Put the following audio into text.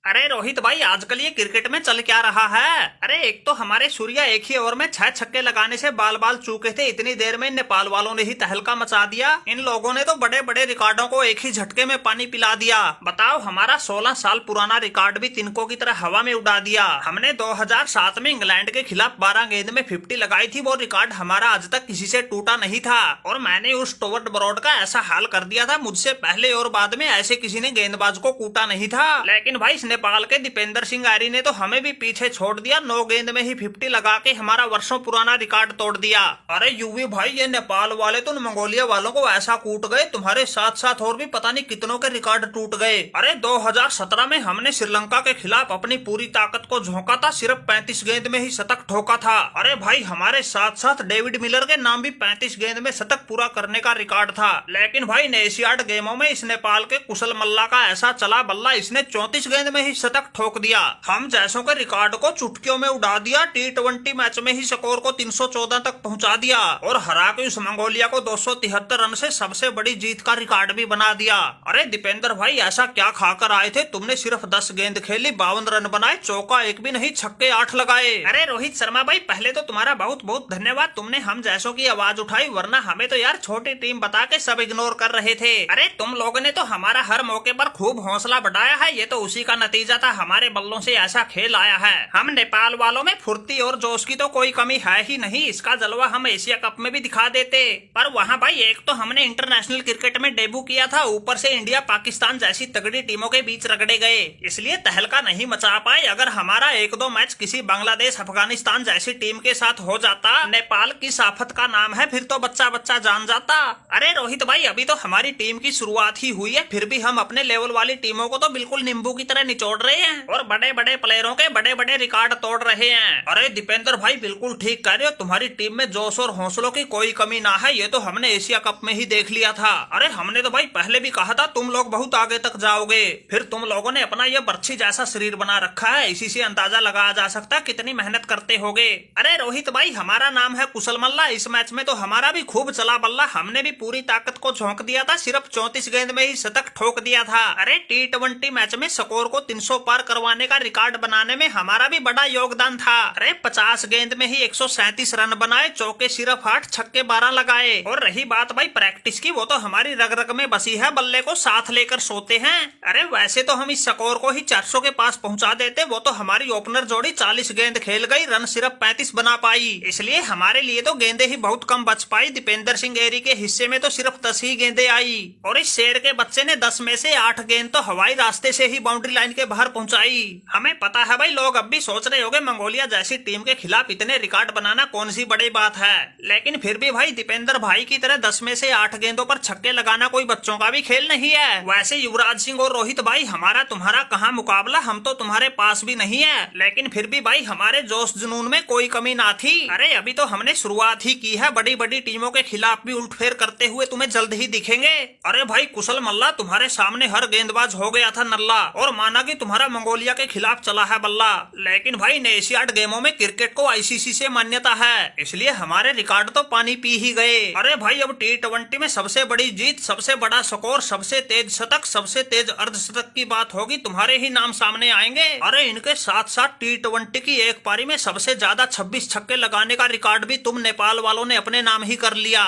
अरे रोहित भाई, आजकल ये क्रिकेट में चल क्या रहा है? अरे एक तो हमारे सूर्या एक ही ओवर में 6 छक्के लगाने से बाल बाल चूके थे, इतनी देर में नेपाल वालों ने ही तहलका मचा दिया। इन लोगों ने तो बड़े बड़े रिकॉर्डों को एक ही झटके में पानी पिला दिया। बताओ, हमारा 16 साल पुराना रिकॉर्ड भी तिनकों की तरह हवा में उड़ा दिया। हमने 2007 में इंग्लैंड के खिलाफ 12 गेंद में 50 लगाई थी। वो रिकॉर्ड हमारा आज तक किसी से टूटा नहीं था और मैंने उस स्टुअर्ट ब्रॉड का ऐसा हाल कर दिया था, मुझसे पहले और बाद में ऐसे किसी ने गेंदबाज को कूटा नहीं था। लेकिन भाई, नेपाल के दीपेंद्र सिंह आर्य ने तो हमें भी पीछे छोड़ दिया। 9 गेंद में ही 50 लगा के हमारा वर्षों पुराना रिकॉर्ड तोड़ दिया। अरे यूवी भाई, ये नेपाल वाले तो मंगोलिया वालों को ऐसा कूट गए, तुम्हारे साथ साथ और भी पता नहीं कितनों के रिकॉर्ड टूट गए। अरे 2017 में हमने श्रीलंका के खिलाफ अपनी पूरी ताकत को झोंका था, सिर्फ 35 गेंद में ही शतक ठोका था। अरे भाई, हमारे साथ साथ डेविड मिलर के नाम भी 35 गेंद में शतक पूरा करने का रिकॉर्ड था। लेकिन भाई, एशियाड गेमों में इस नेपाल के कुशल मल्ला का ऐसा चला बल्ला, इसने 34 गेंद में ही शतक ठोक दिया। हम जैसों के रिकॉर्ड को चुटकियों में उड़ा दिया। T20 मैच में ही स्कोर को 314 तक पहुंचा दिया और हरा के उस मंगोलिया को 273 रन से सबसे बड़ी जीत का रिकॉर्ड भी बना दिया। अरे दीपेंद्र भाई, ऐसा क्या खाकर आए थे? तुमने सिर्फ 10 गेंद खेली, 52 रन बनाए, चौका एक भी नहीं, छक्के 8 लगाए। अरे रोहित शर्मा भाई, पहले तो तुम्हारा बहुत बहुत धन्यवाद, तुमने हम जैसों की आवाज उठाई, वरना हमें तो यार छोटी टीम बता के सब इग्नोर कर रहे थे। अरे तुम लोगों ने तो हमारा हर मौके पर खूब हौसला बढ़ाया है, ये तो उसी का नतीजा था। हमारे बल्लों से ऐसा खेल आया है। हम नेपाल वालों में फुर्ती और जोश की तो कोई कमी है ही नहीं। इसका जलवा हम एशिया कप में भी दिखा देते। पर वहाँ भाई, एक तो हमने इंटरनेशनल क्रिकेट में डेब्यू किया था, ऊपर से इंडिया पाकिस्तान जैसी तगड़ी टीमों के बीच रगड़े गए, इसलिए तहलका नहीं मचा पाए। अगर हमारा 1-2 मैच किसी बांग्लादेश अफगानिस्तान जैसी टीम के साथ हो जाता, नेपाल की साफत का नाम है, फिर तो बच्चा बच्चा जान जाता। अरे रोहित भाई, अभी तो हमारी टीम की शुरुआत ही हुई है, फिर भी हम अपने लेवल वाली टीमों को तो बिल्कुल नींबू की तरह निचोड़ रहे हैं और बड़े बड़े प्लेयरों के बड़े बड़े रिकॉर्ड तोड़ रहे हैं। अरे दीपेंद्र भाई, बिल्कुल ठीक कह रहे हो, तुम्हारी टीम में जोश और हौसलों की कोई कमी ना है, ये तो हमने एशिया कप में ही देख लिया था। अरे हमने तो भाई पहले भी कहा था तुम लोग बहुत आगे तक जाओगे, फिर तुम लोगों ने अपना ये बर्छी जैसा शरीर बना रखा है, इसी से अंदाजा लगाया जा सकता है कितनी मेहनत करते होगे। अरे रोहित भाई, हमारा नाम है कुशल मल्ला, इस मैच में तो हमारा भी खूब चला बल्ला, हमने भी पूरी ताकत को झोंक दिया था, सिर्फ 34 गेंद में ही शतक ठोक दिया था। अरे T20 मैच में स्कोर को 300 पार करवाने का रिकॉर्ड बनाने में हमारा भी बड़ा योगदान था। अरे 50 गेंद में ही 137 रन बनाए, चौके सिर्फ 8, छक्के 12 लगाए। और रही बात भाई प्रैक्टिस की, वो तो हमारी रग रग में बसी है, बल्ले को साथ लेकर सोते हैं। अरे वैसे तो हम इस स्कोर को ही 400 के पास पहुंचा देते, वो तो हमारी ओपनर जोड़ी 40 गेंद खेल गई, रन सिर्फ 35 बना पाई, इसलिए हमारे लिए तो गेंदे ही बहुत कम बच पाई। दीपेंद्र सिंह एरी के हिस्से में तो सिर्फ 10 ही गेंदे आई और इस शेर के बच्चे ने 10 में से 8 गेंद तो हवाई रास्ते से ही बाउंड्री लाइन के बाहर पहुंचाई। हमें पता है भाई, लोग अब भी सोच रहे होंगे मंगोलिया जैसी टीम के खिलाफ इतने रिकॉर्ड बनाना कौन सी बड़ी बात है, लेकिन फिर भी भाई दीपेंद्र भाई की तरह 10 में से 8 गेंदों पर छक्के लगाना कोई बच्चों का भी खेल नहीं है। वैसे युवराज सिंह और रोहित भाई, हमारा तुम्हारा कहाँ मुकाबला, हम तो तुम्हारे पास भी नहीं है, लेकिन फिर भी भाई हमारे जोश जुनून में कोई कमी ना थी। अरे अभी तो हमने शुरुआत ही की है, बड़ी बड़ी टीमों के खिलाफ भी उल्टफेर करते हुए तुम्हें जल्द ही दिखेंगे। अरे भाई कुशल मल्ला, तुम्हारे सामने हर गेंदबाज हो गया था नल्ला और माना कि तुम्हारा मंगोलिया के खिलाफ चला है बल्ला, लेकिन भाई एशियाड गेमों में क्रिकेट को ICC से मान्यता है, इसलिए हमारे रिकॉर्ड तो पानी पी ही गए। अरे भाई, अब T20 में सबसे बड़ी जीत, सबसे बड़ा स्कोर, सबसे तेज शतक, सबसे तेज अर्धशतक की बात होगी, तुम्हारे ही नाम सामने आएंगे। अरे इनके साथ साथ T20 की एक पारी में सबसे ज्यादा 26 छक्के लगाने का रिकॉर्ड भी तुम नेपाल वालों ने अपने नाम ही कर लिया।